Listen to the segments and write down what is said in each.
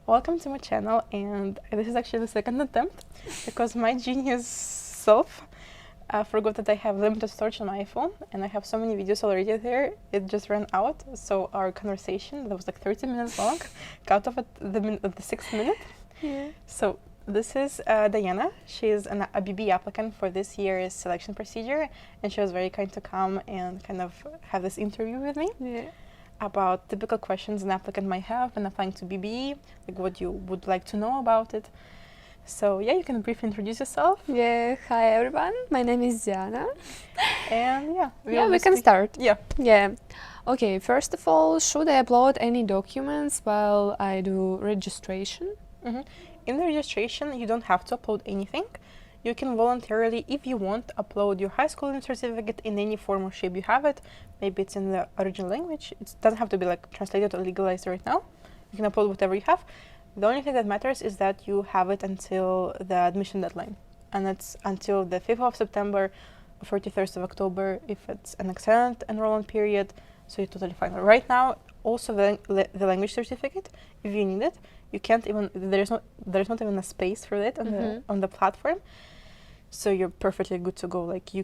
welcome to my channel, and this is actually the second attempt because my genius self forgot that I have limited storage on my iPhone and I have so many videos already there, it just ran out. So our conversation that was like 30 minutes long, cut off at the 6th minute. Yeah. So this is Diana. She is a BBE applicant for this year's selection procedure, and she was very kind to come and kind of have this interview with me. Yeah. About typical questions an applicant might have when applying to BBE, like what you would like to know about it. So yeah, you can briefly introduce yourself. Yeah. Hi everyone. My name is Diana. And yeah, We can start. Yeah. Yeah. Okay. First of all, should I upload any documents while I do registration? Mm-hmm. In the registration, you don't have to upload anything. You can voluntarily, if you want, upload your high school certificate in any form or shape you have it. Maybe it's in the original language. It doesn't have to be like translated or legalized right now. You can upload whatever you have. The only thing that matters is that you have it until the admission deadline. And it's until the 5th of September or 31st of October if it's an extended enrollment period. So you're totally fine. Right now, also the language certificate, if you need it, you can't even, there's not even a space for it on the platform. So you're perfectly good to go. Like you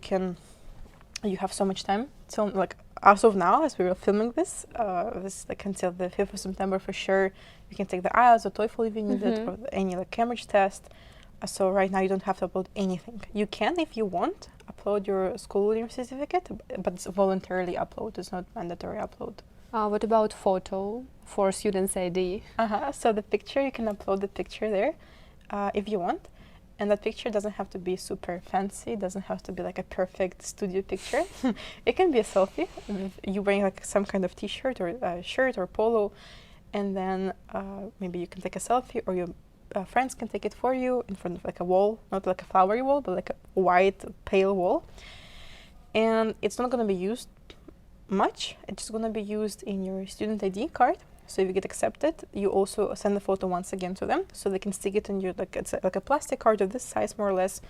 have so much time till like as of now, as we were filming this like until the 5th of September for sure. You can take the IELTS or TOEFL if you need it, or any like Cambridge test. So right now you don't have to upload anything. You can, if you want, upload your school year certificate, but it's voluntarily upload. It's not mandatory upload. What about photo for students' ID? So the picture, you can upload the picture there if you want. And that picture doesn't have to be super fancy. It doesn't have to be like a perfect studio picture. It can be a selfie. You wearing like some kind of t-shirt or shirt or polo. And then maybe you can take a selfie, or your friends can take it for you in front of like a wall, not like a flowery wall, but like a white, pale wall. And it's not going to be used much. It's just going to be used in your student ID card. So if you get accepted, you also send the photo once again to them, so they can stick it in your it's like a plastic card of this size more or less.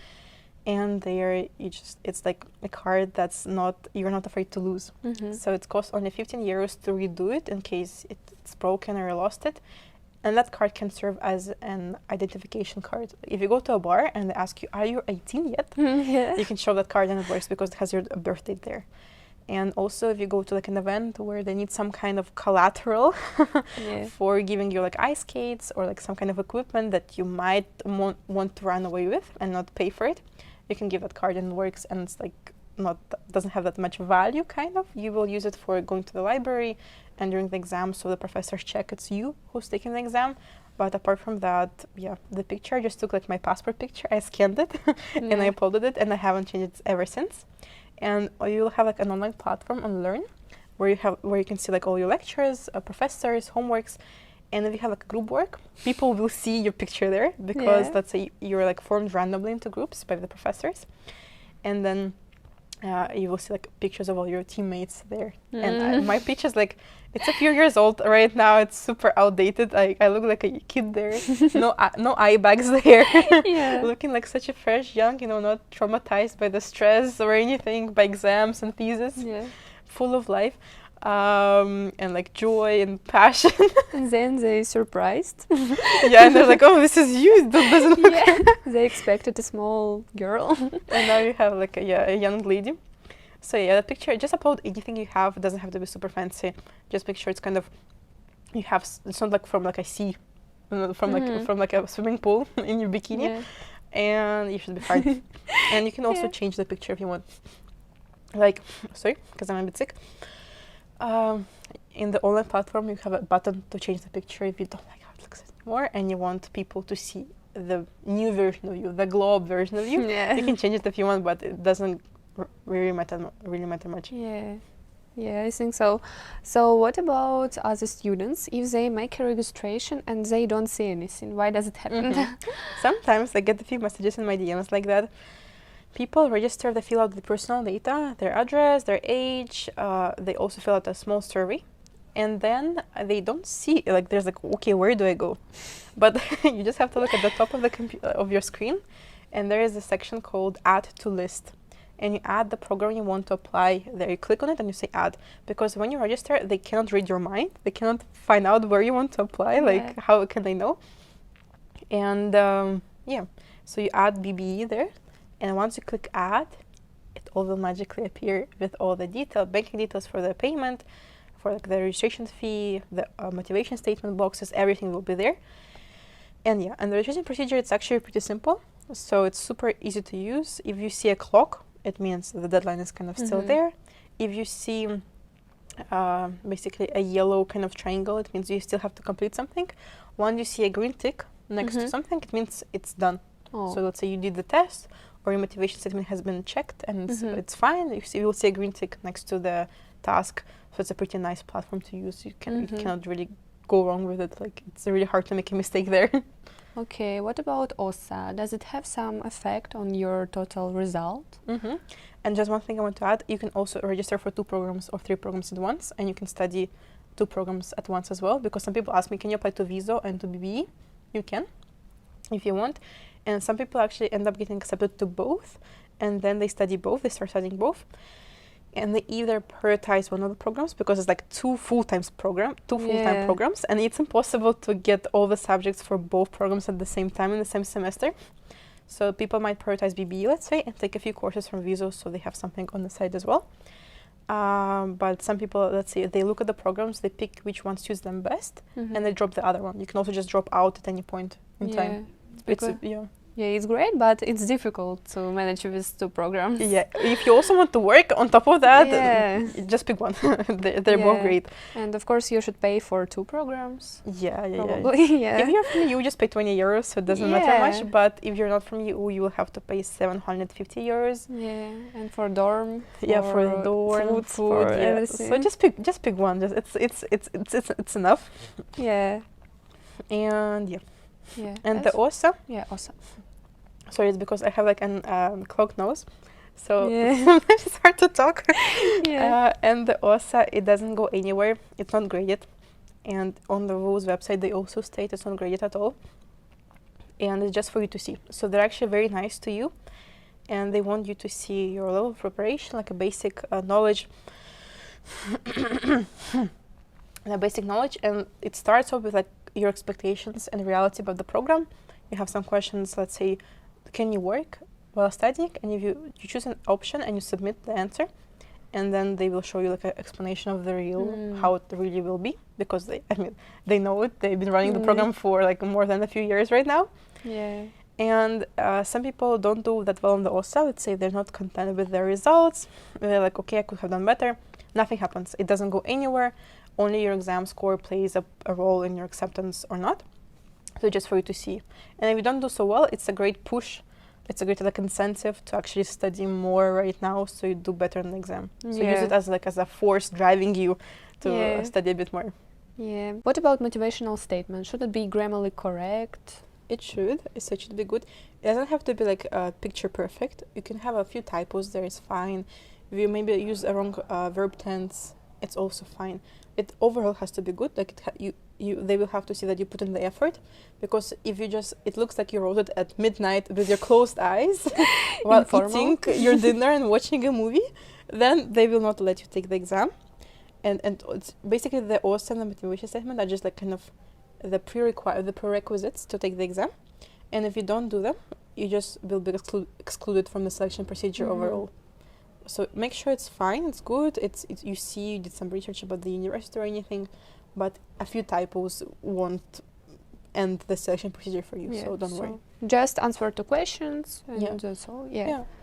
And there it's like a card that's you're not afraid to lose. So it costs only 15 euros to redo it in case it's broken or you lost it. And that card can serve as an identification card. If you go to a bar and they ask you, are you 18 yet? Yeah. You can show that card and it works because it has your birth date there. And also if you go to like an event where they need some kind of collateral for giving you like ice skates or like some kind of equipment that you might want to run away with and not pay for it, you can give that card and it works, and it's like doesn't have that much value kind of. You will use it for going to the library and during the exam, so the professors check it's you who's taking the exam. But apart from that, yeah, the picture I just took like my passport picture, I scanned it and I uploaded it, and I haven't changed it ever since. And you'll have like an online platform on Learn where you can see like all your lectures, professors, homeworks. And if you have like a group work, people will see your picture there because let's say you're like formed randomly into groups by the professors. And then you will see like pictures of all your teammates there. And my picture is like, it's a few years old right now. It's super outdated. I look like a kid there. No eye bags there. Looking like such a fresh, young, not traumatized by the stress or anything, by exams and thesis. Full of life. And like joy and passion. And then they surprised. And they're like, oh, this is you. That doesn't look They expected a small girl. And now you have like a young lady. So yeah, the picture, just upload anything you have. It doesn't have to be super fancy. Just make sure it's kind of, it's not like from like a sea, from like a swimming pool in your bikini. And you should be fine. And you can also change the picture if you want. Like, sorry, because I'm a bit sick. In the online platform, you have a button to change the picture if you don't like how it looks anymore and you want people to see the new version of you, the glow up version of you. You can change it if you want, but it doesn't really matter much. Yeah, I think so. So what about other students? If they make a registration and they don't see anything, why does it happen? Sometimes I get a few messages in my DMs like that. People register, they fill out the personal data, their address, their age. They also fill out a small survey. And then they don't see, like there's like, okay, where do I go? But you just have to look at the top of the of your screen. And there is a section called Add to List. and you add the program you want to apply there. You click on it and you say add, because when you register, they cannot read your mind. They cannot find out where you want to apply. Like, how can they know? And yeah, so you add BBE there, and once you click add, it all will magically appear with all the banking details for the payment, for like the registration fee, the motivation statement boxes, everything will be there. And yeah, and the registration procedure, it's actually pretty simple. So it's super easy to use. If you see a clock, it means the deadline is kind of still there. If you see basically a yellow kind of triangle, it means you still have to complete something. Once you see a green tick next to something, it means it's done. So let's say you did the test, or your motivation statement has been checked and it's fine. You will see a green tick next to the task. So it's a pretty nice platform to use. You cannot really go wrong with it. Like, it's really hard to make a mistake there. Okay, what about OSA? Does it have some effect on your total result? And just one thing I want to add, you can also register for 2 programs or 3 programs at once, and you can study 2 programs at once as well, because some people ask me, can you apply to Viso and to BBE? You can, if you want. And some people actually end up getting accepted to both, and then they study both, they start studying both. And they either prioritize one of the programs, because it's like 2 full-time programs, and it's impossible to get all the subjects for both programs at the same time in the same semester. So people might prioritize BBE, let's say, and take a few courses from Viso, so they have something on the side as well. But some people, let's say, they look at the programs, they pick which one suits them best, and they drop the other one. You can also just drop out at any point in time. Yeah, it's great, but it's difficult to manage with 2 programs. Yeah, if you also want to work on top of that, just pick one. They're both great. And of course, you should pay for 2 programs. Probably. Yeah. If you're from EU, just pay 20 euros, so it doesn't matter much. But if you're not from EU, you will have to pay 750 euros. Yeah, and for dorm. For the dorm, food, everything. So just pick one. It's enough. Yeah. And and That's the OSA. Yeah, OSA. Sorry, it's because I have like an clogged nose, so sometimes it's hard to talk. And the OSA, it doesn't go anywhere. It's not graded, and on the WU's website they also state it's not graded at all, and it's just for you to see. So they're actually very nice to you, and they want you to see your level of preparation, like a basic knowledge. And it starts off with like your expectations and reality about the program. You have some questions, let's say, can you work while studying? And if you choose an option and you submit the answer, and then they will show you like an explanation of the real, how it really will be, because they know it. They've been running the program for like more than a few years right now. Yeah. And some people don't do that well on the OSA. Let's say they're not content with their results. They're like, okay, I could have done better. Nothing happens. It doesn't go anywhere. Only your exam score plays a role in your acceptance or not. So just for you to see. And if you don't do so well, it's a great push. It's a great like incentive to actually study more right now, so you do better in the exam. So use it as a force driving you to study a bit more. Yeah. What about motivational statement? Should it be grammatically correct? It should. So it should be good. It doesn't have to be like picture perfect. You can have a few typos there, is fine. If you maybe use a wrong verb tense, it's also fine. It overall has to be good. Like they will have to see that you put in the effort, because if you it looks like you wrote it at midnight with your closed eyes while eating your dinner and watching a movie, then they will not let you take the exam. And it's basically the OSA and the motivation statement are just like kind of the prerequisites to take the exam. And if you don't do them, you just will be excluded from the selection procedure overall. So make sure it's fine, it's good, you did some research about the university or anything, but a few typos won't end the selection procedure for you, so don't worry. Just answer to questions, and that's all.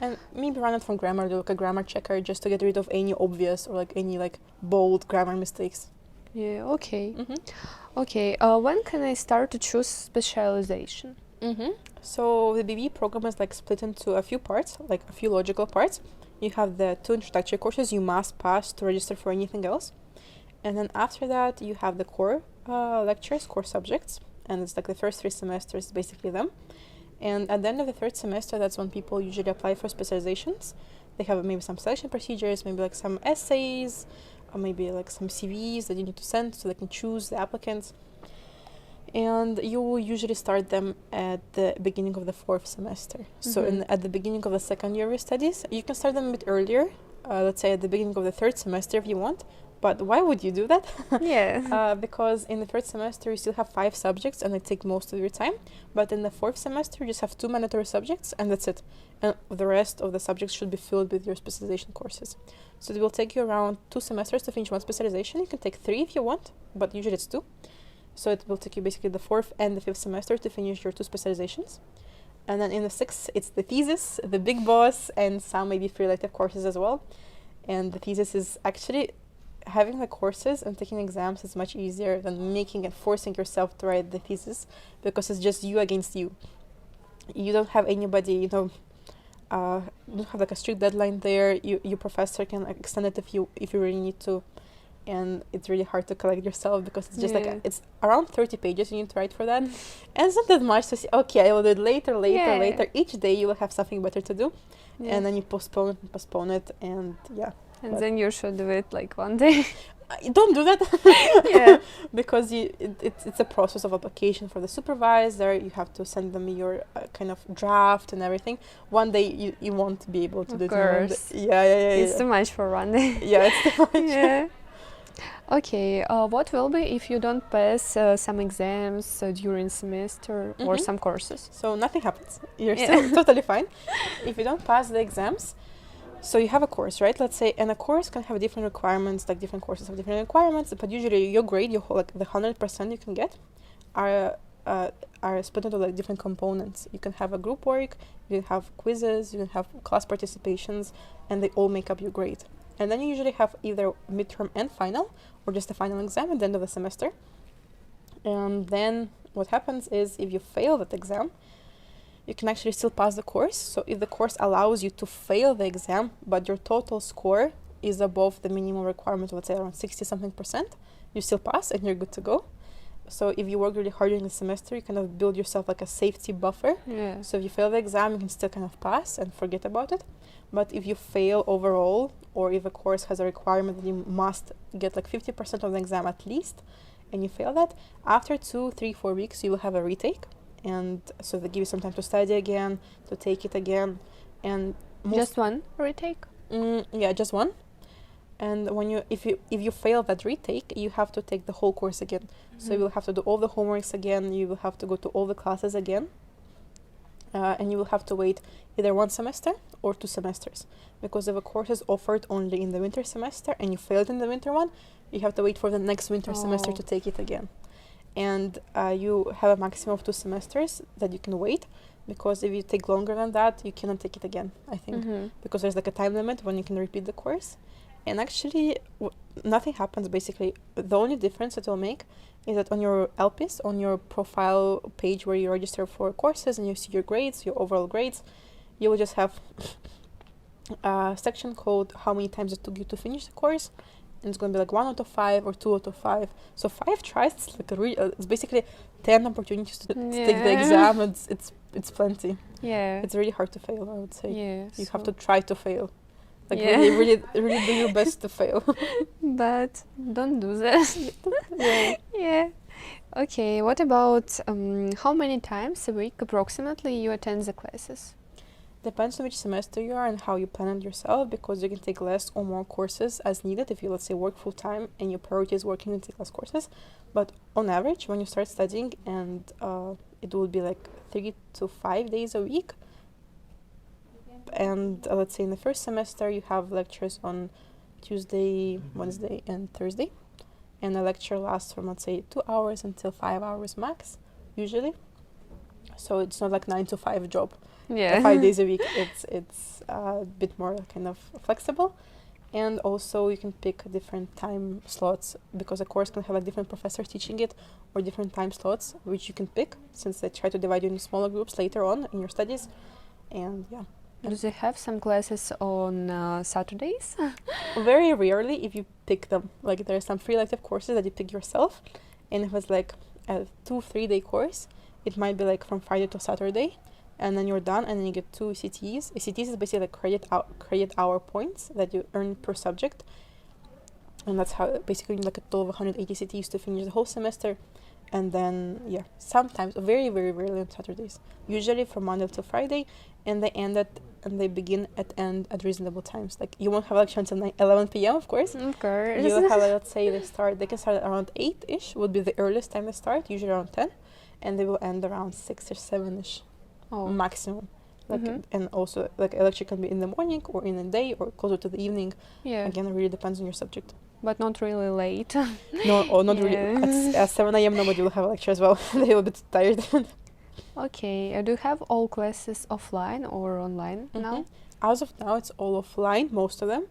And maybe run it from grammar, do like a grammar checker, just to get rid of any obvious or like any like bold grammar mistakes. Yeah, okay. Okay, when can I start to choose specialization? So the BBE program is like split into a few parts, like a few logical parts. You have the 2 introductory courses you must pass to register for anything else. And then after that, you have the core lectures, core subjects. And it's like the first 3 semesters, basically them. And at the end of the 3rd semester, that's when people usually apply for specializations. They have maybe some selection procedures, maybe like some essays, or maybe like some CVs that you need to send so they can choose the applicants. And you will usually start them at the beginning of the 4th semester. So at the beginning of the second year of your studies, you can start them a bit earlier, let's say at the beginning of the 3rd semester if you want. But why would you do that? Yeah. Because in the 3rd semester you still have 5 subjects and they take most of your time. But in the 4th semester you just have 2 mandatory subjects and that's it. And the rest of the subjects should be filled with your specialization courses. So it will take you around 2 semesters to finish one specialization. You can take 3 if you want, but usually it's 2. So it will take you basically the 4th and the 5th semester to finish your 2 specializations. And then in the 6th, it's the thesis, the big boss, and some maybe free elective courses as well. And the thesis is actually having the courses and taking exams is much easier than making and forcing yourself to write the thesis, because it's just you against you. You don't have anybody, you don't have like a strict deadline there. Your professor can extend it if you really need to. And it's really hard to collect yourself because it's just it's around 30 pages you need to write for that. And it's not that much to say, okay, I will do it later. Each day you will have something better to do. And then you postpone it and And then you should do it like one day. Don't do that. Because it's a process of application for the supervisor. You have to send them your kind of draft and everything. One day you won't be able to do it. Of course. It's too much for one day. It's too much. Okay, what will be if you don't pass some exams during semester or some courses? So nothing happens. You're still totally fine. If you don't pass the exams, so you have a course, right? Let's say, and a course can have different requirements, like different courses have different requirements, but usually your grade, like the 100% you can get, are split into like different components. You can have a group work, you can have quizzes, you can have class participations, and they all make up your grade. And then you usually have either midterm and final, or just a final exam at the end of the semester. And then what happens is if you fail that exam, you can actually still pass the course. So if the course allows you to fail the exam, but your total score is above the minimum requirement, let's say around 60-something%, you still pass and you're good to go. So if you work really hard during the semester, you kind of build yourself like a safety buffer. So if you fail the exam, you can still kind of pass and forget about it. But if you fail overall, or if a course has a requirement that you must get like 50% of the exam at least, and you fail that, after 2, 3, 4 weeks, you will have a retake. And so they give you some time to study again, to take it again. And just one retake? Just one. And if you fail that retake, you have to take the whole course again. So you will have to do all the homeworks again, you will have to go to all the classes again. And you will have to wait either 1 semester or 2 semesters. Because if a course is offered only in the winter semester and you failed in the winter one, you have to wait for the next winter semester to take it again. And you have a maximum of 2 semesters that you can wait, because if you take longer than that, you cannot take it again, I think. Because there's like a time limit when you can repeat the course. And actually, nothing happens basically. The only difference it will make is that on your LPs, on your profile page where you register for courses and you see your grades, your overall grades, you will just have a section called how many times it took you to finish the course. And it's going to be like 1 out of 5 or 2 out of 5. So 5 tries, it's like it's basically 10 opportunities to take the exam. It's plenty. It's really hard to fail, I would say. You have to try to fail. Like really do your best to fail. But don't do that. Okay, what about how many times a week approximately you attend the classes? Depends on which semester you are and how you plan it yourself, because you can take less or more courses as needed if you, let's say, work full-time and your priority is working and take less courses. But on average, when you start studying, and it will be like 3 to 5 days a week. And let's say in the first semester, you have lectures on Tuesday, Wednesday, and Thursday. And the lecture lasts from, let's say, 2 hours until 5 hours max, usually. So it's not like 9 to 5 job. 5 days a week. It's a bit more kind of flexible. And also you can pick different time slots, because a course can have a different professor teaching it, or different time slots, which you can pick, since they try to divide you into smaller groups later on in your studies. And do they have some classes on Saturdays? Very rarely, if you pick them. Like there are some free elective courses that you pick yourself, and if it's like a 2-3 day course, it might be like from Friday to Saturday, and then you're done, and then you get 2 ECTs. ECTs is basically like credit hour points that you earn per subject, and that's how basically like a total of 180 ECTs to finish the whole semester. And then, yeah, sometimes, very, very rarely on Saturdays. Usually from Monday to Friday, and they begin at reasonable times. Like, you won't have a lecture until 11 p.m., of course. Of course. You'll have, let's say, they can start at around 8-ish, would be the earliest time they start, usually around 10, and they will end around 6 or 7-ish, maximum. Like, and also, like, a lecture can be in the morning or in the day or closer to the evening. Yeah. Again, it really depends on your subject. But not really late. No, or not really. At 7 a.m. nobody will have a lecture as well. They will be tired. Okay. Do you have all classes offline or online now? As of now, it's all offline, most of them.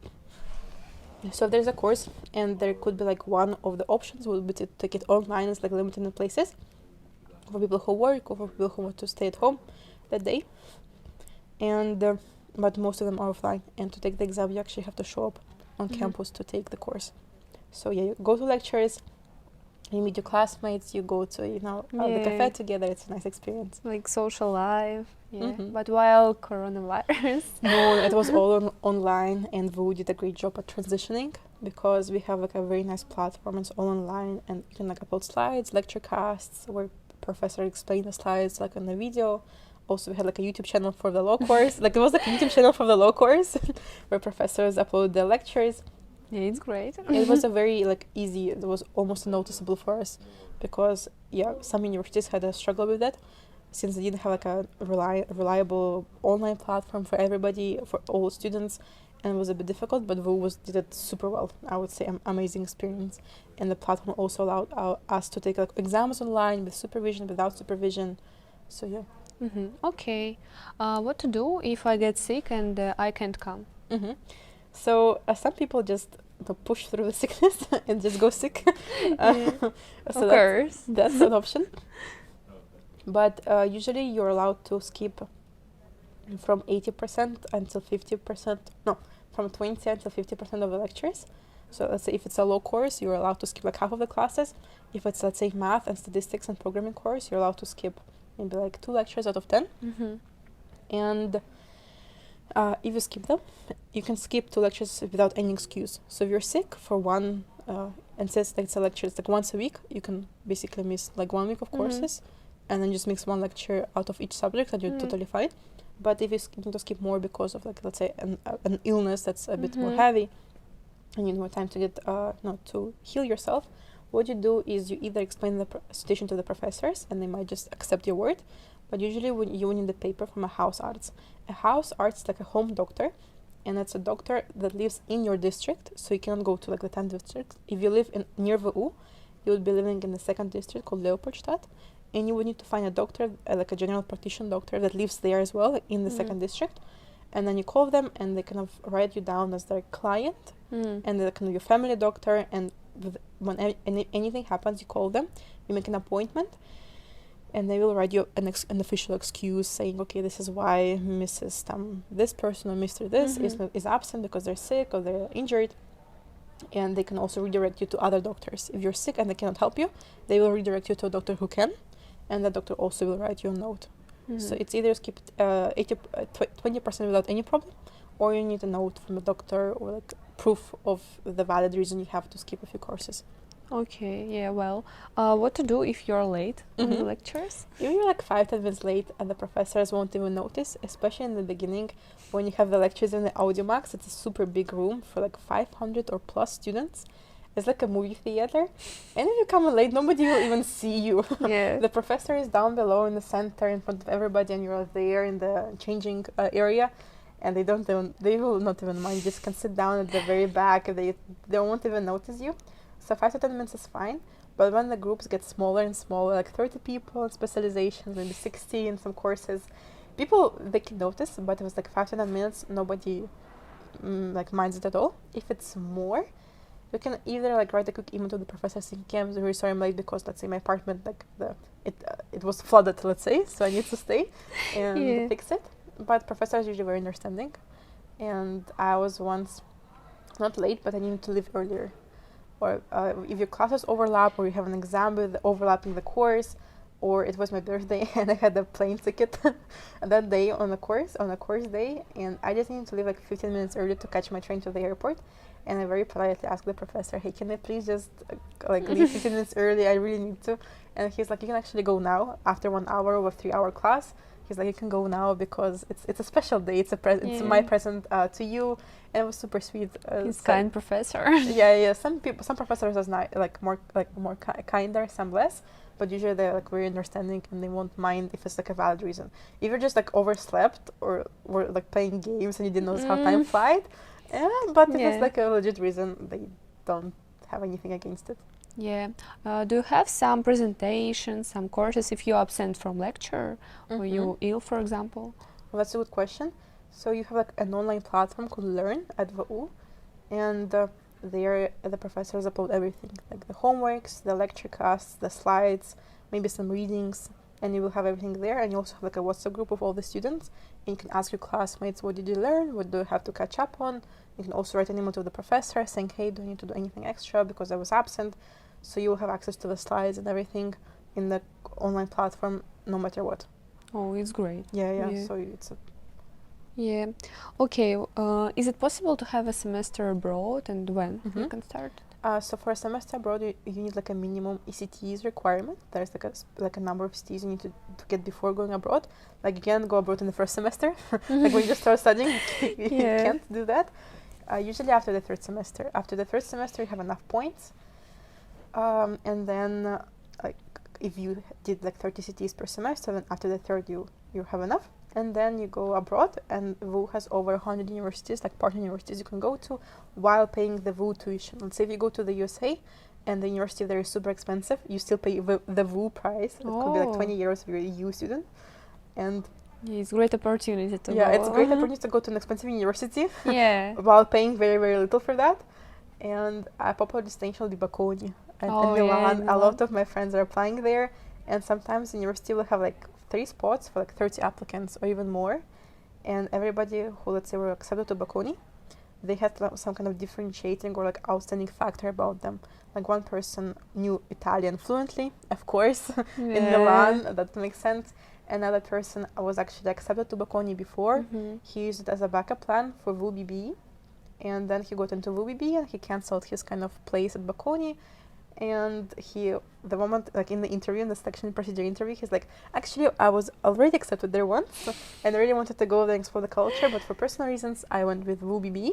So if there's a course, and there could be like one of the options would be to take it online. It's like limited in places for people who work or for people who want to stay at home that day. And but most of them are offline. And to take the exam, you actually have to show up on campus to take the course. So yeah, you go to lectures, you meet your classmates, you go to the cafe together. It's a nice experience, like social life. Yeah. But while coronavirus, no, it was all online, and WU did a great job at transitioning because we have like a very nice platform. It's all online, and you can like upload slides, lecture casts where professor explained the slides like on the video. Also, we had like a YouTube channel for the law course. Like, there was like a YouTube channel for the law course where professors upload their lectures. Yeah, it's great. It was a very like easy. It was almost noticeable for us because some universities had a struggle with that since they didn't have like a reliable online platform for everybody, for all students, and it was a bit difficult. But WU did it super well. I would say amazing experience, and the platform also allowed us to take like exams online with supervision, without supervision. So yeah. Okay. What to do if I get sick and I can't come? So some people just push through the sickness and just go sick. Of course. That's an option. But usually you're allowed to skip from 80% until 50%. No, from 20 until 50% of the lectures. So let's say if it's a law course, you're allowed to skip like half of the classes. If it's, let's say, math and statistics and programming course, you're allowed to skip maybe like 2 lectures out of 10. And if you skip them, you can skip 2 lectures without any excuse. So if you're sick for one, and says like it's a lecture, it's like once a week, you can basically miss like 1 week of courses, and then just mix 1 lecture out of each subject, and you're totally fine. But if you need to skip more because of like, let's say, an illness that's a bit more heavy, and you need more time to get to heal yourself, what you do is you either explain the situation to the professors, and they might just accept your word. But usually you need the paper from a house arts. A house arts is like a home doctor, and it's a doctor that lives in your district, so you cannot go to like the 10th district. If you live near WU, you would be living in the 2nd district called Leopoldstadt, and you would need to find a doctor, like a general practitioner doctor that lives there as well in the 2nd district. And then you call them, and they kind of write you down as their client, and they're kind of your family doctor. And when anything happens, you call them, you make an appointment, and they will write you an official excuse saying, okay, this is why Mrs. This person or Mr. This is absent because they're sick or they're injured. And they can also redirect you to other doctors. If you're sick and they cannot help you, they will redirect you to a doctor who can, and the doctor also will write you a note. So it's either skip 20% without any problem, or you need a note from a doctor or like proof of the valid reason you have to skip a few courses. Okay, yeah, well, what to do if you're late on the lectures? If you're like 5-10 minutes late and the professors won't even notice, especially in the beginning when you have the lectures in the Audiomax. It's a super big room for like 500 or plus students. It's like a movie theater, and if you come in late, nobody will even see you. Yeah. The professor is down below in the center in front of everybody, and you're there in the changing area, and they will not even mind. You just can sit down at the very back. They won't even notice you. So 5 to 10 minutes is fine, but when the groups get smaller and smaller, like 30 people in specializations, maybe 60 in some courses, they can notice, but if it's like 5 to 10 minutes, nobody like minds it at all. If it's more, you can either like write a quick email to the professor saying, okay, I'm very sorry I'm late because, let's say, my apartment, like it was flooded, let's say, so I need to stay and fix it. But professors are usually very understanding, and I was once not late, but I needed to leave earlier. Or if your classes overlap, or you have an exam with overlapping the course, or it was my birthday and I had a plane ticket that day on a course day, and I just needed to leave like 15 minutes early to catch my train to the airport. And I very politely asked the professor, hey, can I please just like leave 15 minutes early? I really need to. And he's like, you can actually go now after 1 hour of a 3-hour class. He's like, you can go now because it's a special day. It's it's my present to you. And it was super sweet. He's kind professor. Yeah. Some professors are more kinder, some less. But usually they're like very understanding and they won't mind if it's like a valid reason. If you're just like overslept or were like playing games and you didn't notice how time flied, but if it's like a legit reason, they don't have anything against it. Yeah. Do you have some presentations, some courses if you're absent from lecture or you ill, for example? Well, that's a good question. So you have like an online platform called Learn at WU, and there the professors upload everything, like the homeworks, the lecture casts, the slides, maybe some readings, and you will have everything there. And you also have like a WhatsApp group of all the students, and you can ask your classmates, what did you learn, what do you have to catch up on. You can also write an email to the professor saying, hey, do I need to do anything extra because I was absent? So you will have access to the slides and everything in the online platform no matter what. Oh, it's great. Yeah. So it's a Yeah. Okay. Is it possible to have a semester abroad, and when you can start? So for a semester abroad, you need like a minimum ECTS requirement. There's like a number of CTs you need to get before going abroad. Like you can't go abroad in the first semester. Like when you just start studying, you can't do that. Usually after the third semester. After the third semester, you have enough points. And then like if you did like 30 CTs per semester, then after the third you have enough. And then you go abroad, and WU has over 100 universities, like partner universities you can go to while paying the WU tuition. Let's say if you go to the USA and the university there is super expensive, you still pay the WU price. It could be like 20 euros if you're a EU student. And it's a great opportunity to go. Yeah, it's a great opportunity to go to an expensive university while paying very, very little for that. And a popular destination will be Bocconi and Milan. A lot of my friends are applying there, and sometimes the university will have like 3 spots for like 30 applicants or even more, and everybody who, let's say, were accepted to Bocconi, they had some kind of differentiating or like outstanding factor about them. Like one person knew Italian fluently, of course, in Milan, that makes sense. Another person was actually accepted to Bocconi before. He used it as a backup plan for WU BBE, and then he got into WU BBE and he cancelled his kind of place at Bocconi. And the moment, like in the interview, in the selection procedure interview, he's like, actually, I was already accepted there once, and I really wanted to go there and explore the culture, but for personal reasons, I went with WU BBE.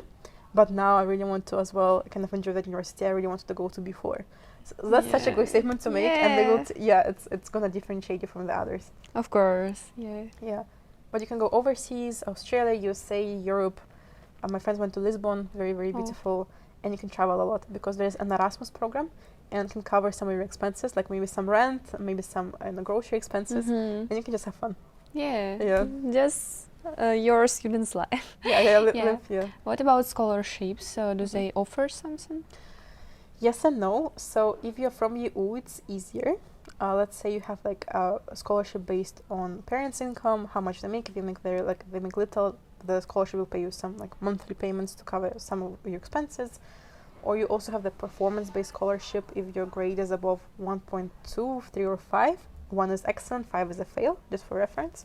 But now I really want to as well kind of enjoy that university I really wanted to go to before. So that's such a good statement to make, and they will it's gonna differentiate you from the others. Of course, yeah. But you can go overseas, Australia, USA, Europe. My friends went to Lisbon, very, very beautiful, and you can travel a lot because there's an Erasmus program and can cover some of your expenses, like maybe some rent, maybe some grocery expenses, and you can just have fun. Just your student's life. What about scholarships? Do they offer something? Yes and no. So if you're from WU, it's easier. Let's say you have like a scholarship based on parents' income, how much they make. If you make they make little, the scholarship will pay you some like monthly payments to cover some of your expenses. Or you also have the performance-based scholarship if your grade is above 1.2, 3, or 5. 1 is excellent, 5 is a fail, just for reference.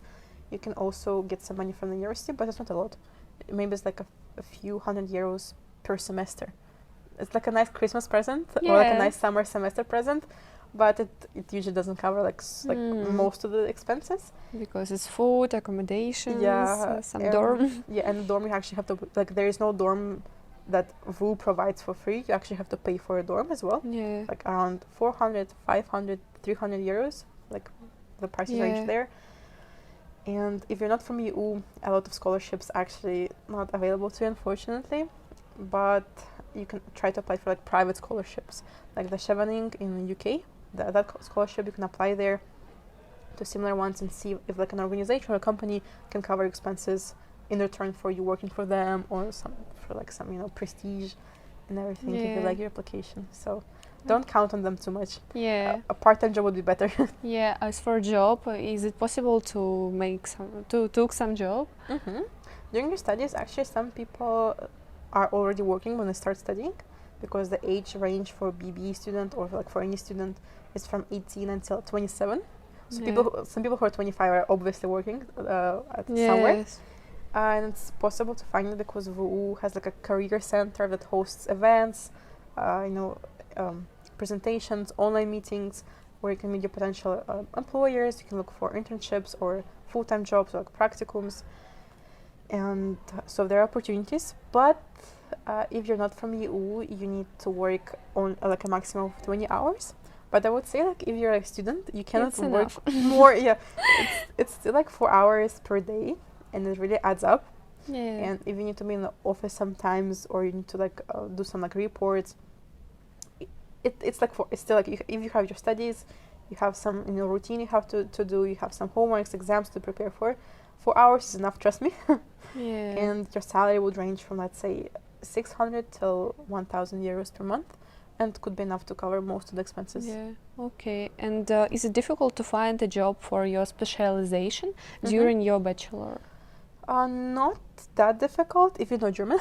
You can also get some money from the university, but it's not a lot. Maybe it's like a few €100 per semester. It's like a nice Christmas present or like a nice summer semester present, but it usually doesn't cover like most of the expenses. Because it's food, accommodations, some dorm. Yeah, and the dorm you actually have to, like there is no dorm that WU provides for free. You actually have to pay for a dorm as well. Like around 400, 500, 300 euros, like the prices range there. And if you're not from WU, a lot of scholarships are actually not available to you, unfortunately. But you can try to apply for like private scholarships, like the Chevening in the UK. That scholarship, you can apply there to similar ones and see if like an organization or a company can cover expenses in return for you working for them, or some prestige and everything if you like your application. So don't count on them too much. A part-time job would be better. As for job, is it possible to took some job? During your studies, actually some people are already working when they start studying, because the age range for BBE student or like for any student is from 18 until 27. So some people who are 25 are obviously working at somewhere. And it's possible to find it because WU has like a career center that hosts events, presentations, online meetings, where you can meet your potential employers. You can look for internships or full-time jobs, like practicums. And so there are opportunities, but if you're not from EU, you need to work on like a maximum of 20 hours. But I would say, like, if you're a student, you cannot work more. It's still like 4 hours per day, and it really adds up. And if you need to be in the office sometimes, or you need to like do some like reports, it's still like if you have your studies, you have some routine you have to do, you have some homeworks, exams to prepare for. 4 hours is enough, trust me. And your salary would range from, let's say, 600 till 1,000 euros per month, and could be enough to cover most of the expenses. Okay. And is it difficult to find a job for your specialization during your bachelor? Not that difficult if you know German.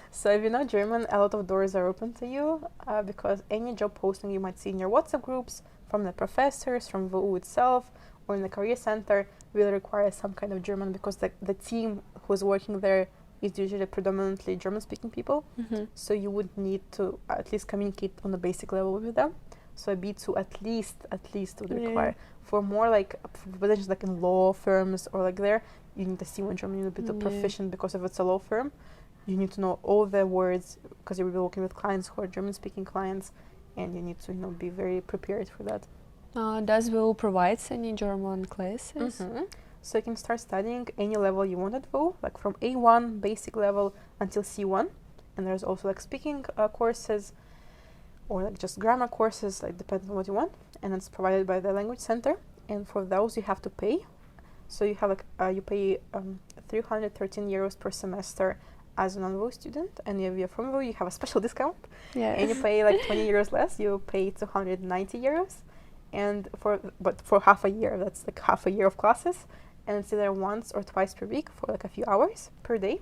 So if you know German, a lot of doors are open to you because any job posting you might see in your WhatsApp groups from the professors, from WU itself, or in the career center will require some kind of German, because the team who's working there is usually predominantly German-speaking people. So you would need to at least communicate on a basic level with them. So a B2 at least would require. For more like positions like in law firms or like there, you need to see when German, you need to be too proficient, because if it's a law firm, you need to know all the words, because you will be working with clients who are German-speaking clients, and you need to be very prepared for that. Does WU provide any German classes? So you can start studying any level you want at WU, like from A1 basic level until C1, and there's also like speaking courses, or like just grammar courses, like depends on what you want, and it's provided by the language center. And for those you have to pay. So you have like you pay 313 euros per semester as a non-WU student, and if you're from WU, you have a special discount. And you pay like 20 euros less. You pay 290 euros, and for half a year, that's like half a year of classes, and it's either once or twice per week for like a few hours per day.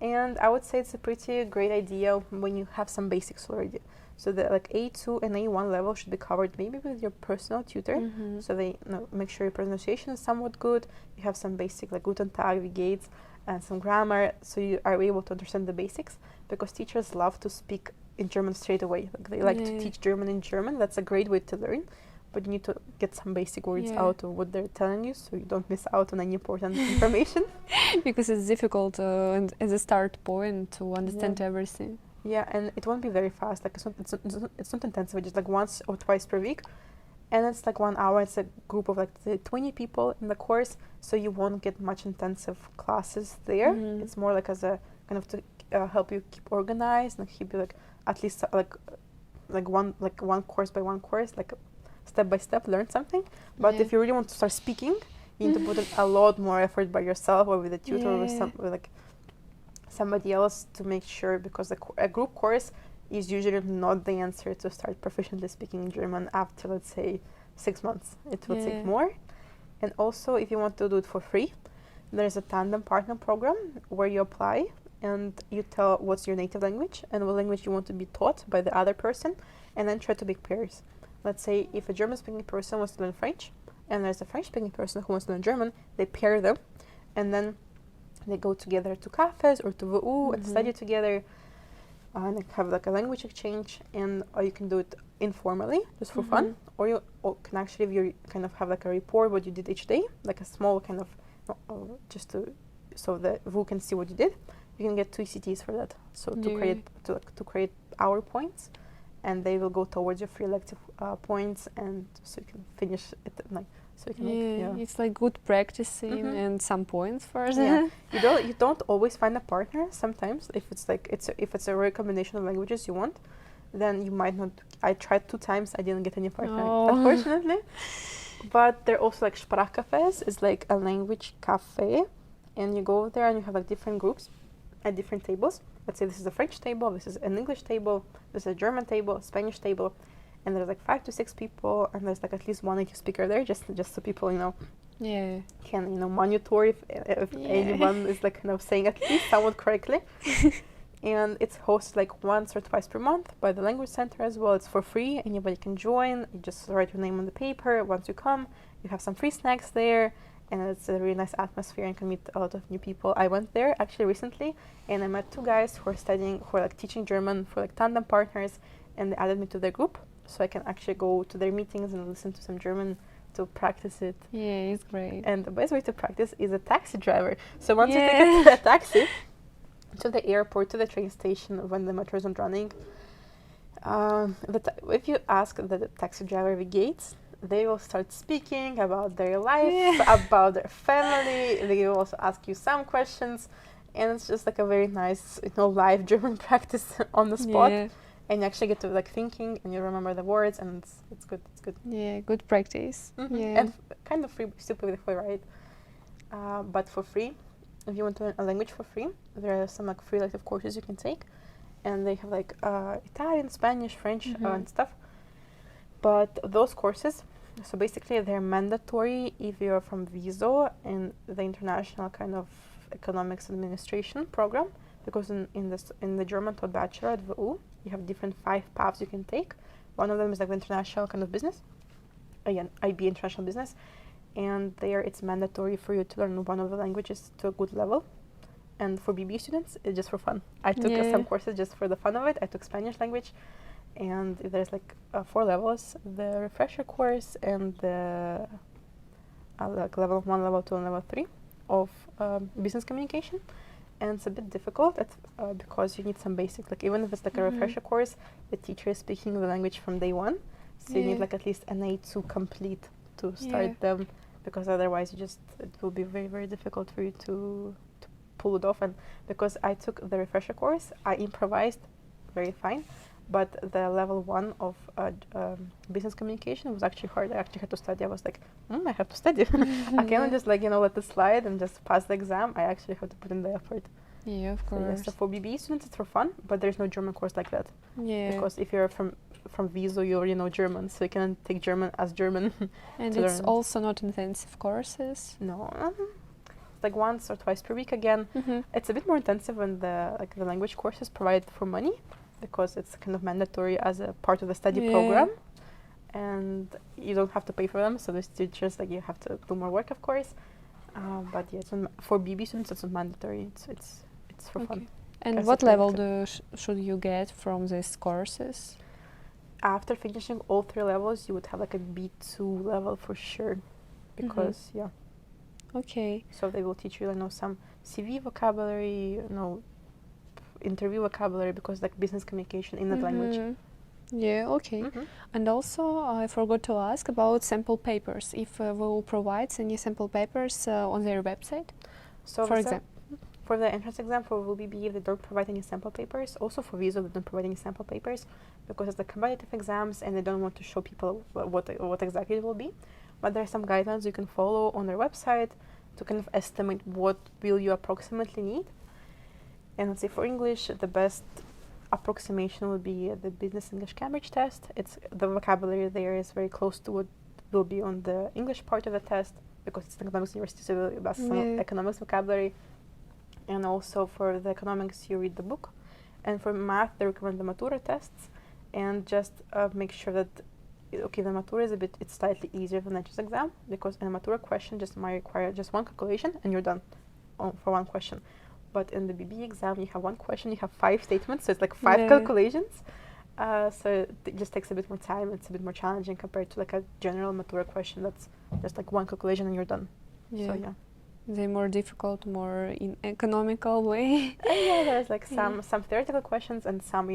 And I would say it's a pretty great idea when you have some basics already. So the like A2 and A1 level should be covered maybe with your personal tutor. So they make sure your pronunciation is somewhat good. You have some basic like Guten Tag, wie geht's, and some grammar, so you are able to understand the basics, because teachers love to speak in German straight away. Like they like to teach German in German. That's a great way to learn, but you need to get some basic words out of what they're telling you, so you don't miss out on any important information. Because it's difficult as a start point to understand everything. And it won't be very fast. Like it's not intensive. Just like once or twice per week, and it's like 1 hour. It's a group of like 20 people in the course, so you won't get much intensive classes there. It's more like as a kind of to help you keep organized and keep you like at least like one course by one course, like step by step, learn something. But if you really want to start speaking, you need to put in a lot more effort by yourself, or with a tutor, or with somebody else, to make sure, because a group course is usually not the answer to start proficiently speaking in German after, let's say, 6 months. It will take more. And also, if you want to do it for free, there's a Tandem partner program where you apply and you tell what's your native language and what language you want to be taught by the other person, and then try to make pairs. Let's say if a German-speaking person wants to learn French and there's a French-speaking person who wants to learn German, they pair them, and then they go together to cafes or to WU and study together, and have like a language exchange. And or you can do it informally, just for fun, or you can actually, if you kind of have like a report what you did each day, like a small kind of so that WU can see what you did. You can get 2 ECTs for that. So to create hour points, and they will go towards your free elective points, and so you can finish it at night. So you can it's like good practicing and some points for that. You don't always find a partner. Sometimes if it's a rare combination of languages you want, then you might not. I tried 2 times, I didn't get any partner, unfortunately. But there are also like SprachCafes, is like a language cafe, and you go there and you have like different groups at different tables. Let's say this is a French table, this is an English table, this is a German table, Spanish table, and there's like 5 to 6 people, and there's like at least one native speaker there, just so people can monitor if anyone is like kind of saying at least somewhat correctly. And it's hosted like once or twice per month by the language center as well. It's for free, anybody can join. You just write your name on the paper once you come, You have some free snacks there, and it's a really nice atmosphere and can meet a lot of new people. I went there actually recently, and I met 2 guys who are like teaching German for like Tandem partners, and they added me to their group, so I can actually go to their meetings and listen to some German to practice it. Yeah, it's great. And the best way to practice is a taxi driver. So once you take a taxi to the airport, to the train station when the metro isn't running, if you ask the taxi driver the gates, they will start speaking about their life, about their family. They will also ask you some questions, and it's just like a very nice, live German practice on the spot. Yeah. And you actually get to like thinking, and you remember the words, and it's good. It's good. Yeah, good practice. Yeah, and kind of free, stupidly free, right? But for free, if you want to learn a language for free, there are some like free elective courses you can take, and they have like Italian, Spanish, French, and stuff. But those courses, so basically they're mandatory if you're from WISO in the international kind of economics administration program, because in the German taught bachelor at WU, you have different 5 paths you can take. One of them is like the international kind of business, again, IB international business, and there it's mandatory for you to learn one of the languages to a good level. And for BBE students, it's just for fun. I took some courses just for the fun of it. I took Spanish language, and there's like 4 levels: the refresher course and the like level 1, level 2, and level 3 of business communication. And it's a bit difficult because you need some basic, like even if it's like a refresher course, the teacher is speaking the language from day 1, so you need like at least an A2 complete to start them, because otherwise it will be very, very difficult for you to pull it off. And because I took the refresher course, I improvised very fine, but the level 1 of business communication was actually hard. I actually had to study. I was like, I have to study. I cannot just like let it slide and just pass the exam. I actually have to put in the effort. Yeah, of course. So for BBE students, it's for fun, but there's no German course like that. Yeah. Because if you're from WISO, you already know German, so you can take German as German. And it's also not intensive courses. No. It's like once or twice per week again. It's a bit more intensive when the language courses provided for money, because it's kind of mandatory as a part of the study program, and you don't have to pay for them. So the teachers, like, you have to do more work, of course. But yeah, for BB students, it's not mandatory. It's for fun. And what level should you get from these courses? After finishing all 3 levels, you would have like a B2 level for sure, because Okay. So they will teach you, some CV vocabulary, interview vocabulary, because like business communication in that language. Yeah, okay. And also I forgot to ask about sample papers, if will provide any sample papers on their website. So for example, for the entrance exam for WU BBE, they don't provide any sample papers. Also for WISO, they don't provide any sample papers, because it's the competitive exams and they don't want to show people what exactly it will be. But there are some guidelines you can follow on their website to kind of estimate what will you approximately need. And let's say for English, the best approximation would be the Business English Cambridge test. The vocabulary there is very close to what will be on the English part of the test, because it's an economics university, so that's some economics vocabulary. And also for the economics, you read the book. And for math, they recommend the Matura tests, and just make sure that the Matura it's slightly easier than the entrance exam, because in a Matura question might require just 1 calculation and you're done for 1 question. But in the BBE exam, you have 1 question, you have 5 statements, so it's like 5 calculations. So it just takes a bit more time. It's a bit more challenging compared to like a general Matura question that's just like 1 calculation and you're done. So they're more difficult, more in economical way. There's like some theoretical questions and some,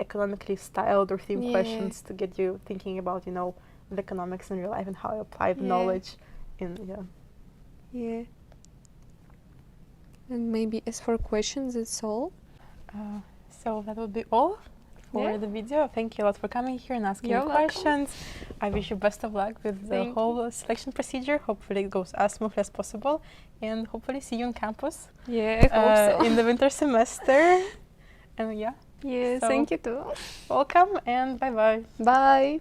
economically styled or themed questions to get you thinking about, the economics in real life and how I apply the knowledge in, And maybe as for questions, it's all. So that would be all for the video. Thank you a lot for coming here and asking questions. I wish you best of luck with the whole selection procedure. Hopefully it goes as smoothly as possible, and hopefully see you on campus. Yeah, I hope so. In the winter semester. And so thank you too. Welcome, and bye-bye. Bye.